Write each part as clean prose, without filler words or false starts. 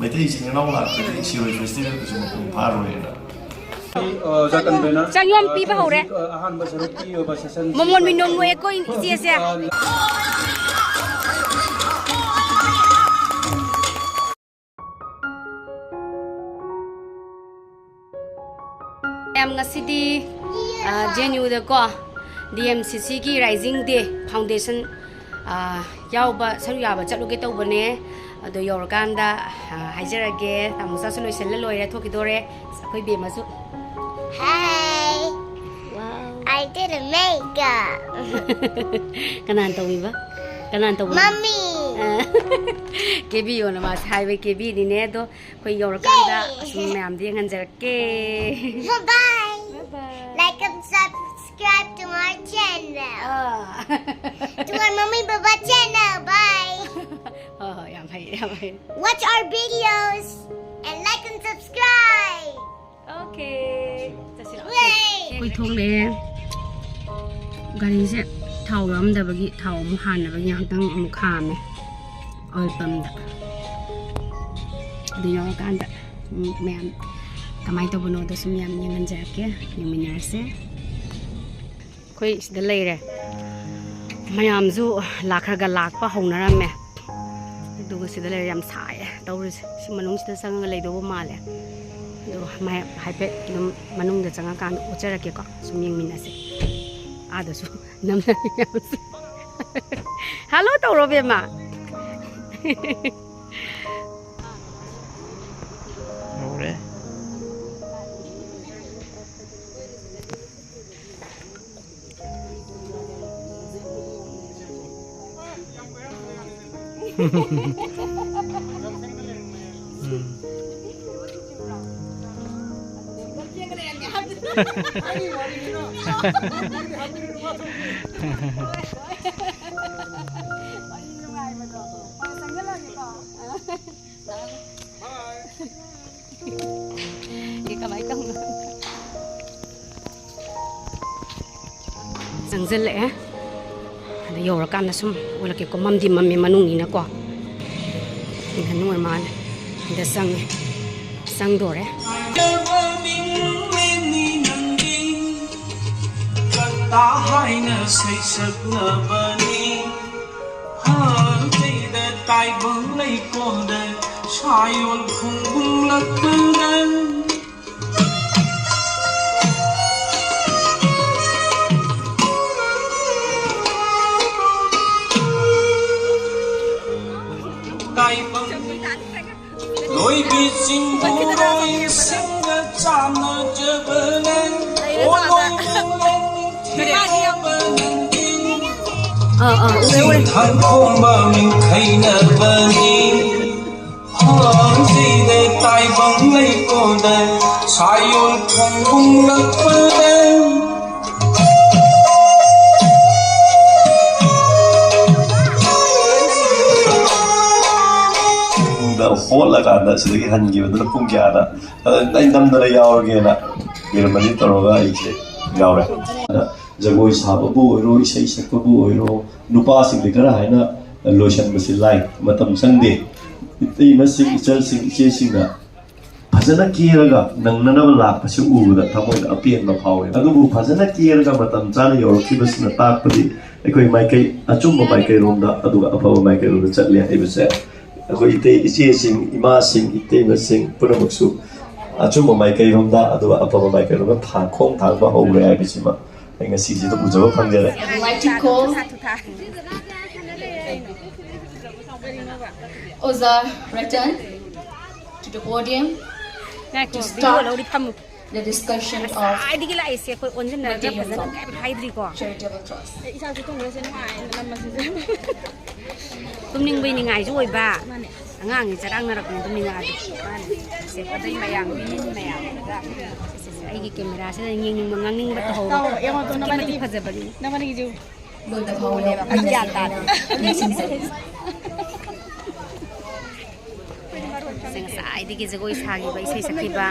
Meetei sing nau la Meetei Siroi Festival ku suma pung pharoi na Changyom pi ba hore momon minom mo eko isi sia am ngasidi Jenu da ko DMCC ki Rising Day Foundation yauba saru yaba chaluge tawbane ado yorganda haijarage tamusa solution le loire thokidore sakoi be masu. Hey! Wow! I did a makeup! Kanan tawiba? Kanan tawiba? Mommy! Kebi yun naman sa highway kebi din edo kung yorkanda mayam di nganjarake. Bye-bye! Bye-bye! Like and subscribe to our channel! To our Mommy Baba channel! Bye! Oh, yamay, yamay. Watch our videos! And like and subscribe! Okay. Yay! Koi thong le gari se thau ram da bagi thau mu han na bagi hang mu kham me oil pump da de yo kan da mem kamai to bono da sum yam ngan ja ke yuminar se koi sida lei re mayam zu lakhar ga lak pa hong na ram me du ga sida le yam sai tawri si manung sida sang ga lei do ma le my hype manung da changa kan uchara ke ko suming minase adasu namna hello tawrobe ma ore Sangzel ada yorkan nasum wala ke ko mamdi mammi manung ina ko ina nuar man da sang dore ta hai na say sak na bani ha tay da tai bang lai ko da sai ol khung bung lak da tai bang loi bi sing bung loi sing na cham na jabalen oi loi thằng không mà mình thấy nợ bani hỡi gì để tai bóng lấy cô đây sai ôn không bung lắc bani da hol la kan da sigi han gi da pung kya da dai dam da yaw ge na mir mani toroga ai che yaw re jagoi saba bu ro isai sakpa bu ro nupa sing de kara haina lotion masilai matam sangde itei masing ichal sing che sing da phajana kiraga nangna la pasi u da thamoi da apien ma phawe adu bu phajana kiraga matam chana yor ki basna tak padi ekoi mai kai achum mai kai rom da adu ga aphawa mai kai rom da chatle ai bese ekoi itei iche sing ima sing itei masing pura maksu achum mai kai rom da adu ga aphawa mai kai rom da thang khong thang ba ho re ai bisima anh sĩ chỉ tôi ujawa pangjare. I'd like to call Oza return to the podium to start the discussion of charitable trust. Tumning bay ni ngai rồi ba ngang ni charang na rak tumning adu se pa dai mayang bin mayang ai ki camera se nging ning mangang ning ba to yang to na ba ni phajabani na ba ni ju Look the whole name of the Sing sai di ki jagoi sagi ba isai sakhiba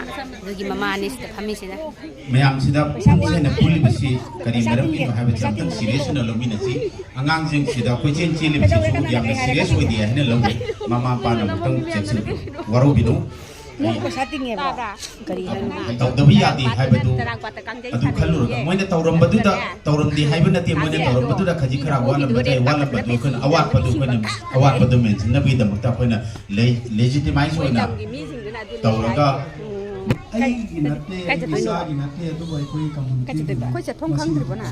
dugi mama ani sta phami sina mayam sida sena puli bisi kari maram ki ha ba chamtan serious na lomi na si angang jing sida ko chen chili bisi su yang serious oi dia hena lomi mama pa na tong cheksu waro binu ko sating e ba kari han tau da bi ya di hai ba du adu khalu ro moi na tauram badu da tauram di hai ba na ti moi na tauram badu da khaji khara wala ba dai wala ba du kan awat ba du kan awat ba du men na bi da makta ko na legitimize oi na tauraga ai ginate isa ginate to boy koi community ko cha thong khang thri bona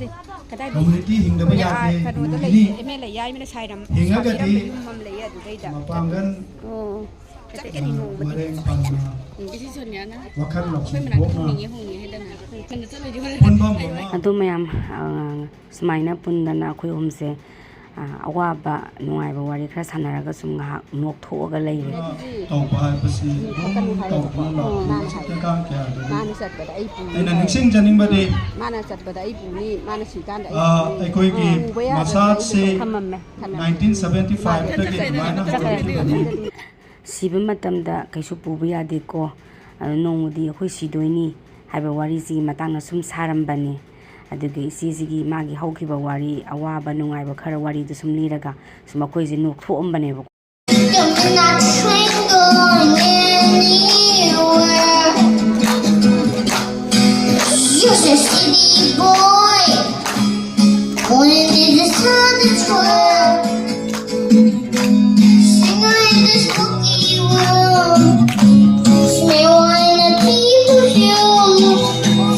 de kadai community hingda ba ya kanu da ni le me le yai me sai ram hinga ga di mam le ya du dai da mapangan oh cha ke ni no ba mareng pangna decision ya na wakan lok me na bok ko na ni hu ni he da na kan cha le ju pon bam ma adu mayam smaina pundana khoi humse awaba nungaiba wari khara sanaraga sum nga nok thoga leire tau ba pasi tau ba la ta ka kya mana sat bada ai pu ai na ningsing janing ba de mana sat bada ai pu ni mana sikan da ai koi ki masat se 1975 ta ke mana siba matamda kaisu puba yade ko nongudi akhoi sidoini haiba wari si matangna sum sarambani adugi isigi magi haukiba wari awaba nungaiba khara wari du sum liraga sum akhoi ji nok thoambane ba You're a city boy, going to the southern world. Sing in this spooky world. Smell wine and people show.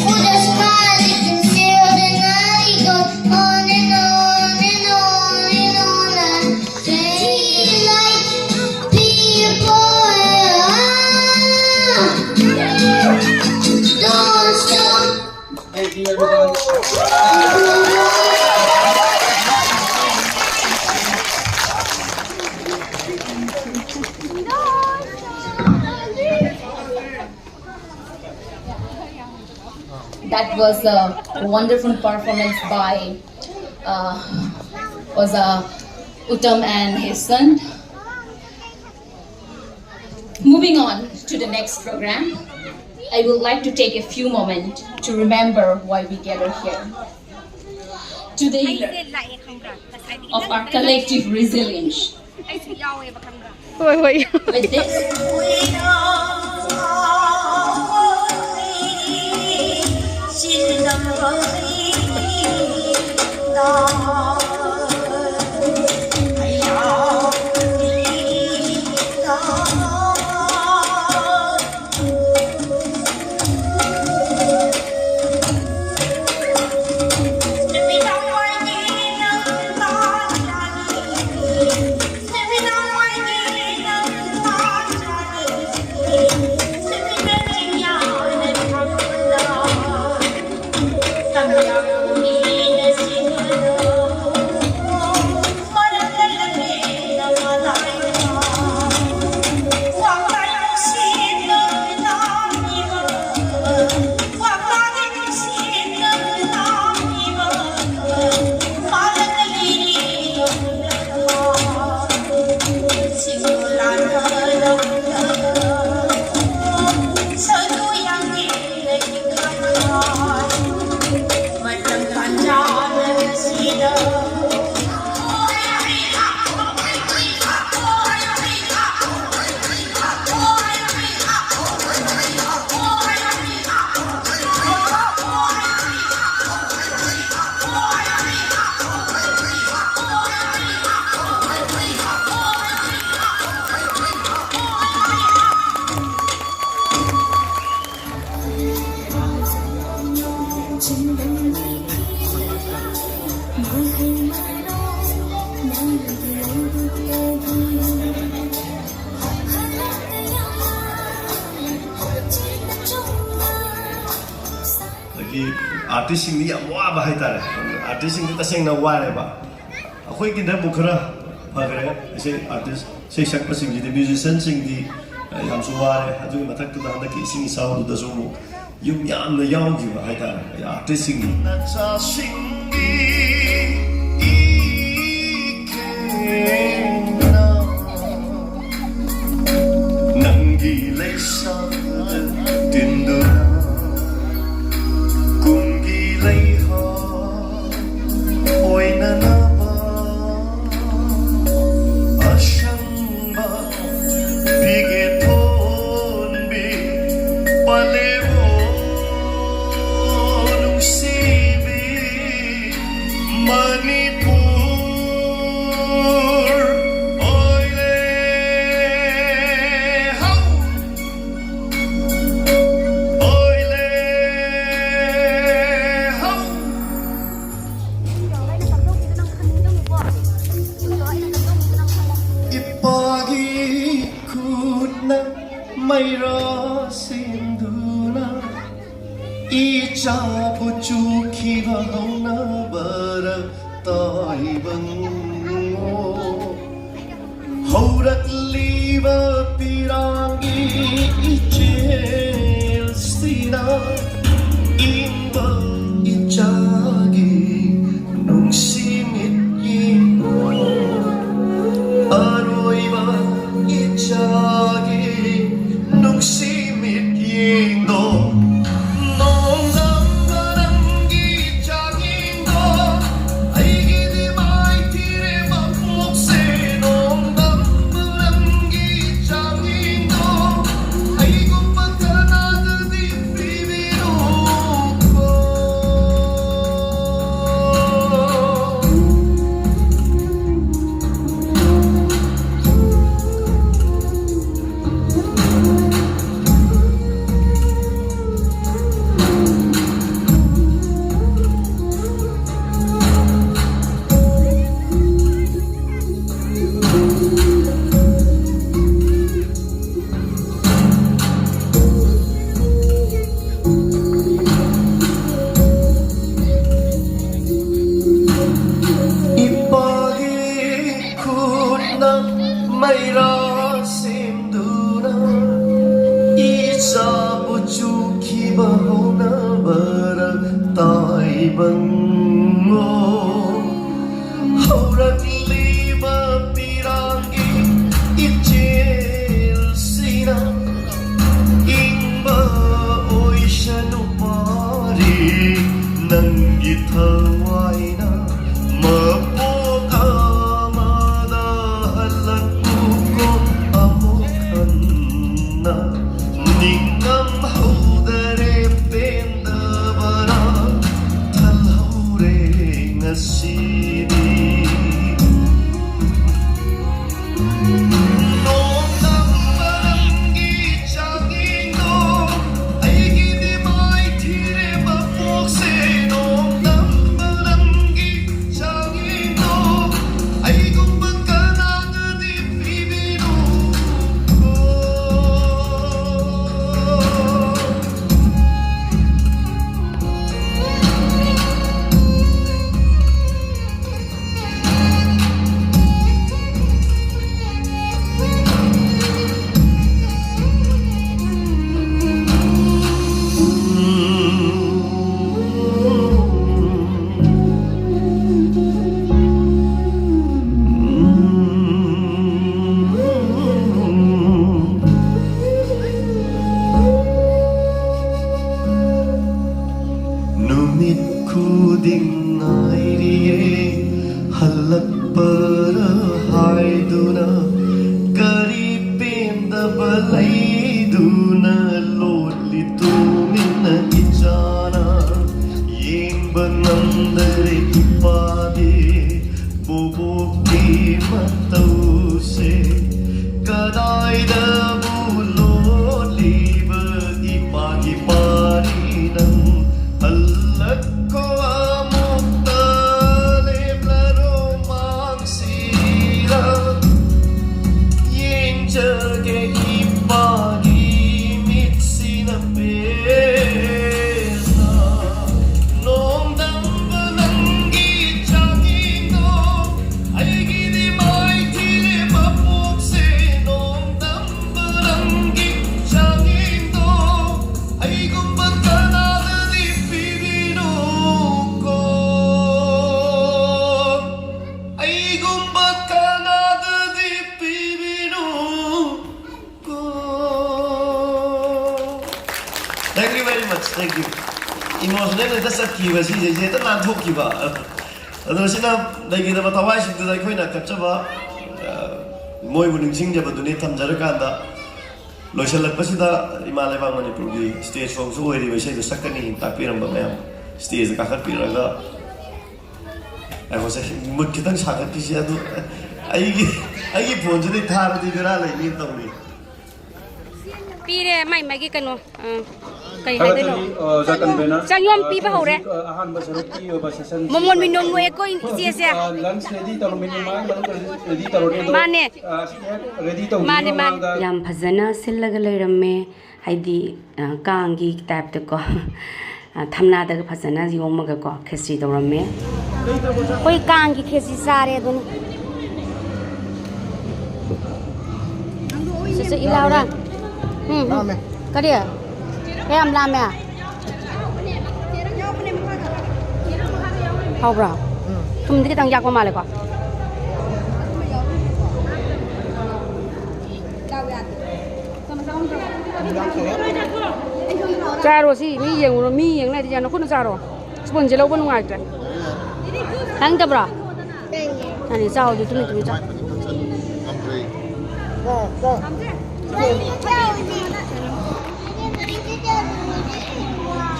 For the smile, you can feel the night goes on and on and on and on. Feel like people. Don't stop. That was a wonderful performance by Uttam and his son. Moving on to the next program, I would like to take a few moments to remember why we gather here. To the year of our collective resilience. With this, artist sing ni yam wa ba hai tare artist sing ta sing na wa le ba akhoi kin da bukhara phagre se artist se sak pa sing di musician sing di yam su wa le adu mathak ta da ki sing sound da zo yum yam na yaw ji ba hai tare artist sing ni na cha sing di ꯂꯩꯁꯥꯗ ꯇꯤꯟꯗꯨꯅ ꯀꯨꯝꯒꯤ ꯂꯩꯍꯥꯎ ꯑꯣꯏꯅꯅꯕ ꯑꯁꯪꯕ ꯐꯤꯒꯦ ꯊꯣꯟꯕꯤ ꯄꯂꯦꯝꯕꯣ ꯅꯨꯡꯁꯤꯕꯤ ꯃꯅꯤꯄꯨꯔ ꯑꯣꯏꯔꯦ ꯍꯧ ꯑꯣꯏꯔꯦ ꯍꯧ ꯏꯄꯥꯒꯤ ꯈꯨꯠꯅ ꯃꯩꯔꯥ ꯁꯦꯝꯗꯨꯅ 이자부 죽기가 하나바라 따이방모 호락리바 비랑기 이제일시나 임바 이자기 농심이이노 아로이바 이자기 농심이이노 Jage ipagi Thank you very much. Thank you. Emotional na sakki ba si je ta nan thokki ba. Ado sina dai gi da tawai sin da khoi na kachaba moi bu ningsing jaba duni thamjara ka da loishalak pasida Himalaya bang Manipur gi stage song so oi ri sai da sakani ta piram ba mayam stage ka khat piraga ai ko sai mut kitang sagat ki sia du ai phone jodi thar di bera lai ni tawni pire mai mai gi kano kai hai de no chang yom pi ba hore momon minom no eko isi ese mane mane man yam phajana sillaga leiramme haidi kaangi type de ko thamna da phajana yomaga ko khesi dawramme koi kaangi khesi sare dun se ilaura cái gì em làm à không rồi không thấy tăng gia qua mà lại quá cha rồi gì mi giang này thì nó không cha rồi spon chỉ lâu bên ngoài rồi thằng tập rồi anh sao thì tụi cha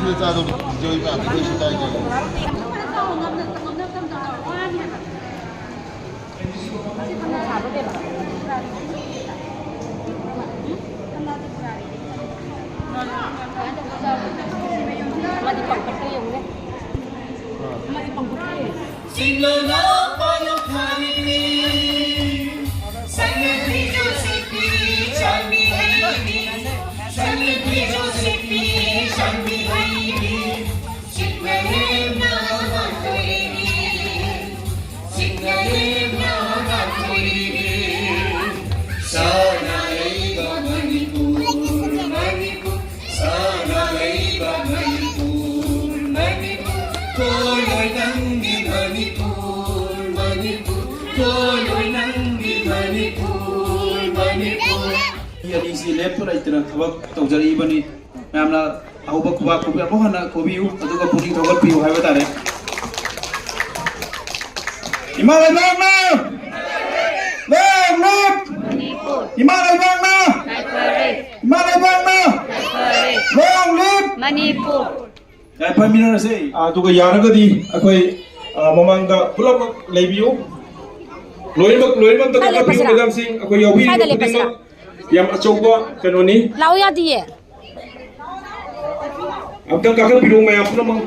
现在都只有一半，不会是在这个。 si lep tu itu nak thawak tau jari bani memang aku bakuba kubi apa hana kubi u atau kau puning thawak piu hai betul ni Himalaya bang na lep Himalaya bang na Himalaya bang na lep Manipur kaya Prime Minister say tu kau yara kadi aku memang dah pulau lebiu loin bang tu kau piu dalam sing aku yawi yang coba kanoni lau ya dia अब तक काकर पिरो मैं अपना मंग